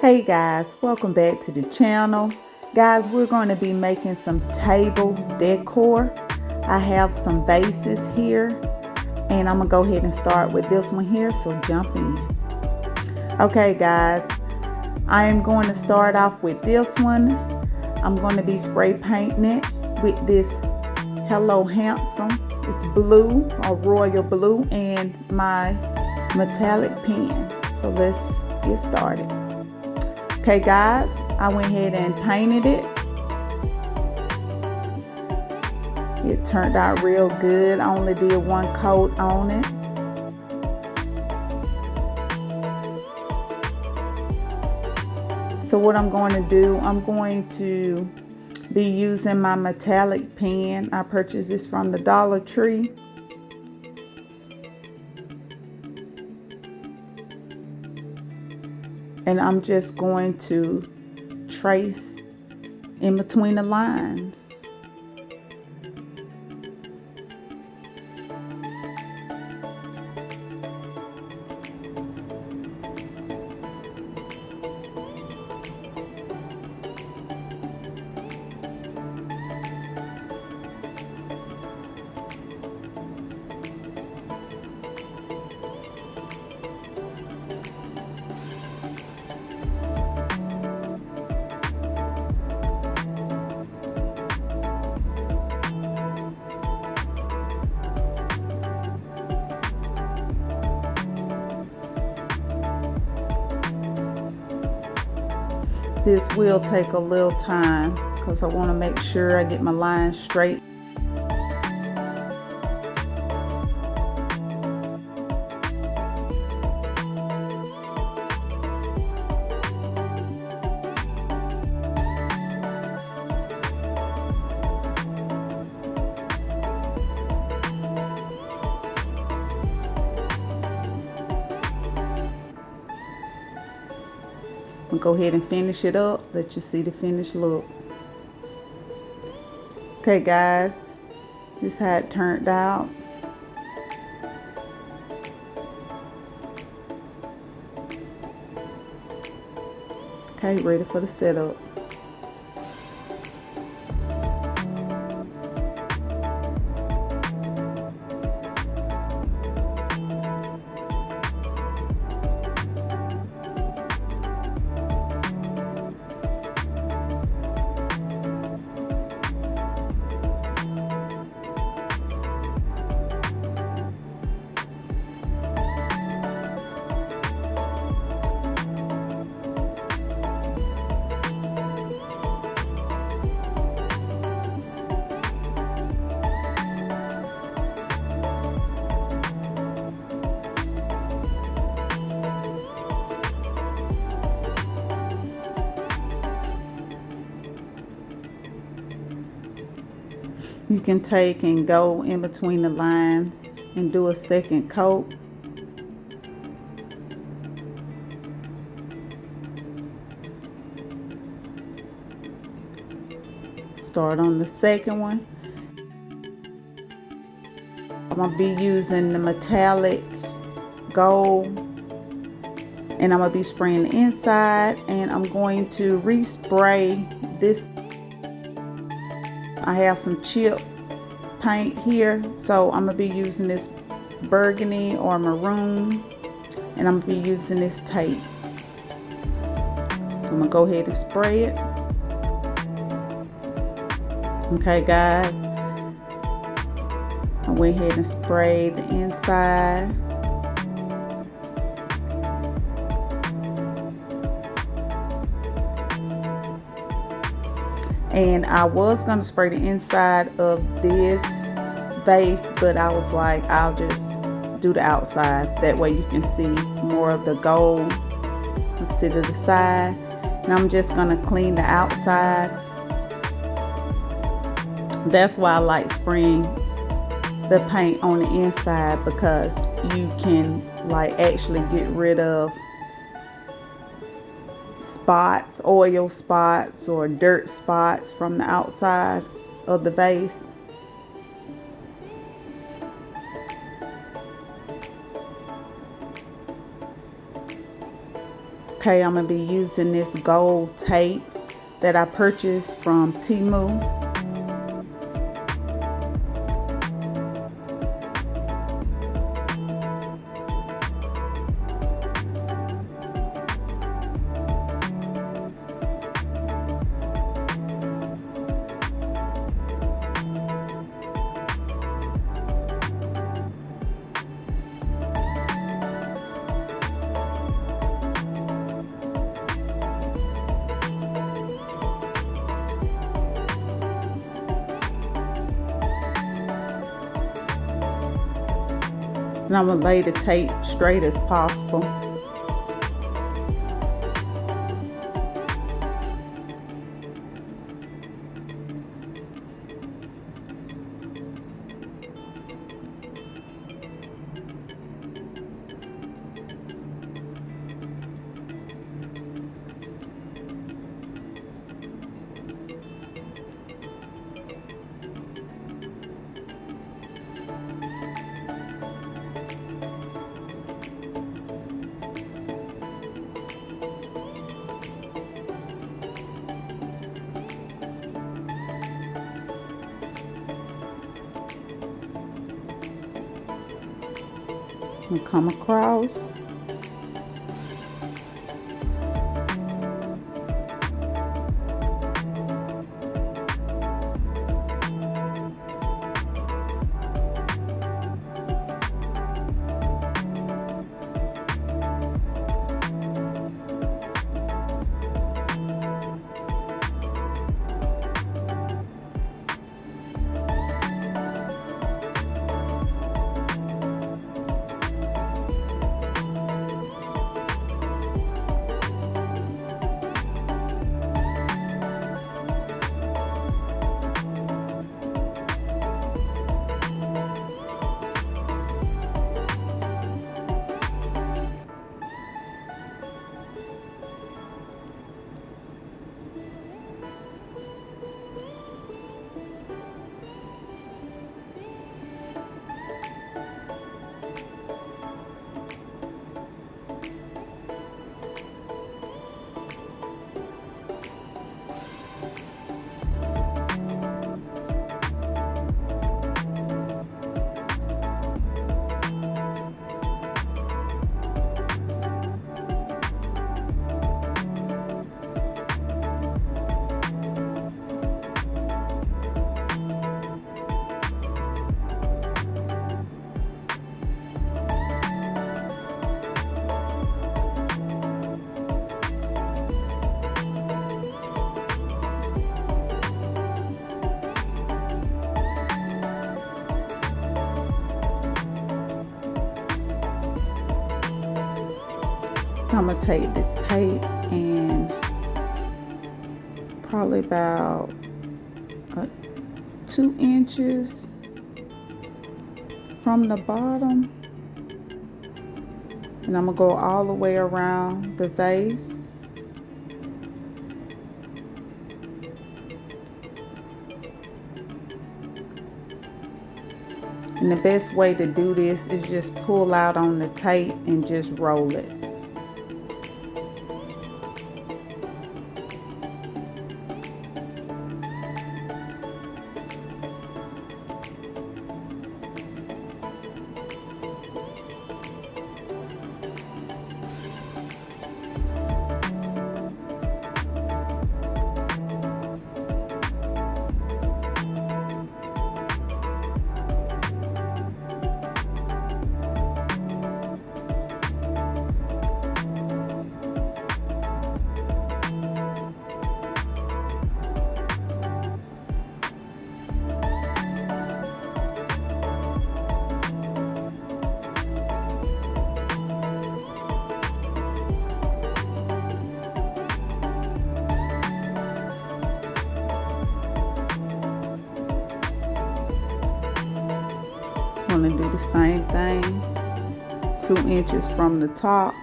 Hey guys, welcome back to the channel. Guys, we're going to be making some table decor. I have some vases here and I'm gonna go ahead and start with this one here, so jump in. Okay guys, I am going to start off with this one. I'm going to be spray painting it with this Hello Handsome. It's blue or royal blue and my metallic pen. So let's get started. Okay guys, I went ahead and painted it. It turned out real good. I only did one coat on it. So what I'm going to do, I'm going to be using my metallic pen. I purchased this from the Dollar Tree. And I'm just going to trace in between the lines. This will take a little time because I want to make sure I get my lines straight. I'll go ahead and finish it up, let you see the finished look. Okay guys, this is how it turned out. Okay, ready for the setup. You can take and go in between the lines and do a second coat. Start on the second one. I'm going to be using the metallic gold and I'm going to be spraying the inside, and I'm going to respray this. I have some chip paint here, so I'm going to be using this burgundy or maroon, and I'm going to be using this tape. So I'm going to go ahead and spray it. Okay guys, I went ahead and sprayed the inside. And I was going to spray the inside of this vase, but I was like, I'll just do the outside. That way you can see more of the gold instead of the side. And I'm just going to clean the outside. That's why I like spraying the paint on the inside, because you can like actually get rid of spots, oil spots or dirt spots from the outside of the vase. Okay, I'm going to be using this gold tape that I purchased from Temu. And I'm going to lay the tape straight as possible. And come across. I'm going to take the tape and probably about 2 inches from the bottom, and I'm going to go all the way around the vase. And the best way to do this is just pull out on the tape and just roll it. I'm going to do the same thing, 2 inches from the top.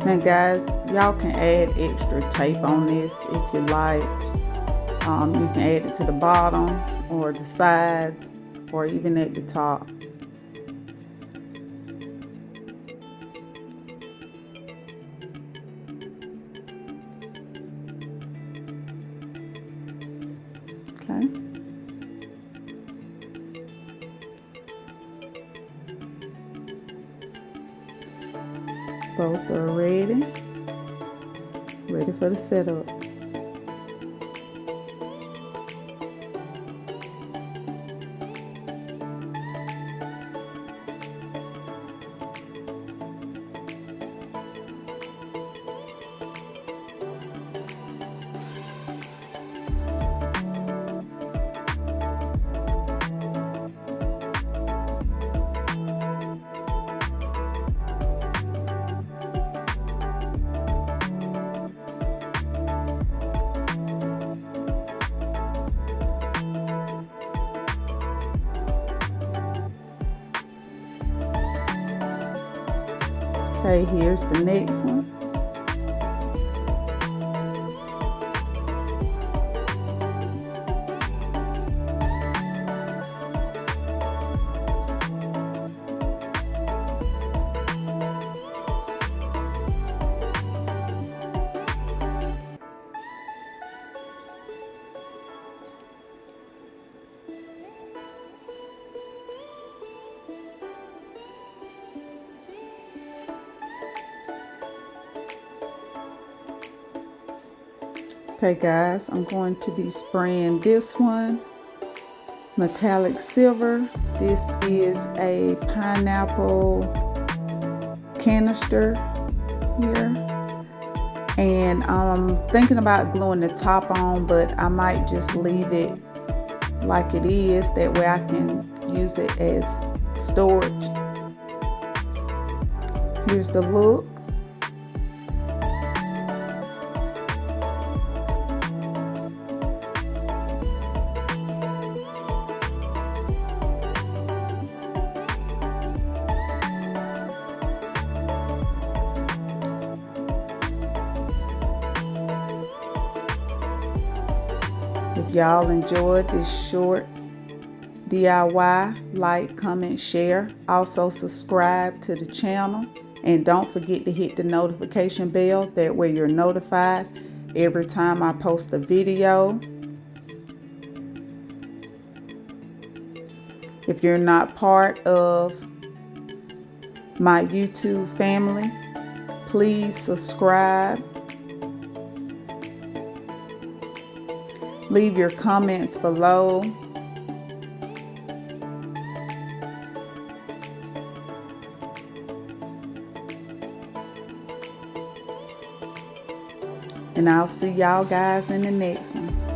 Now guys, y'all can add extra tape on this if you like. You can add it to the bottom or the sides or even at the top. Okay. Both are ready for the setup. Okay, here's the next one. Okay guys, I'm going to be spraying this one metallic silver. This is a pineapple canister here, and I'm thinking about gluing the top on, but I might just leave it like it is, that way I can use it as storage. Here's the look. If y'all enjoyed this short DIY, like, comment, share. Also subscribe to the channel. And don't forget to hit the notification bell. That way you're notified every time I post a video. If you're not part of my YouTube family, please subscribe. Leave your comments below. And I'll see y'all guys in the next one.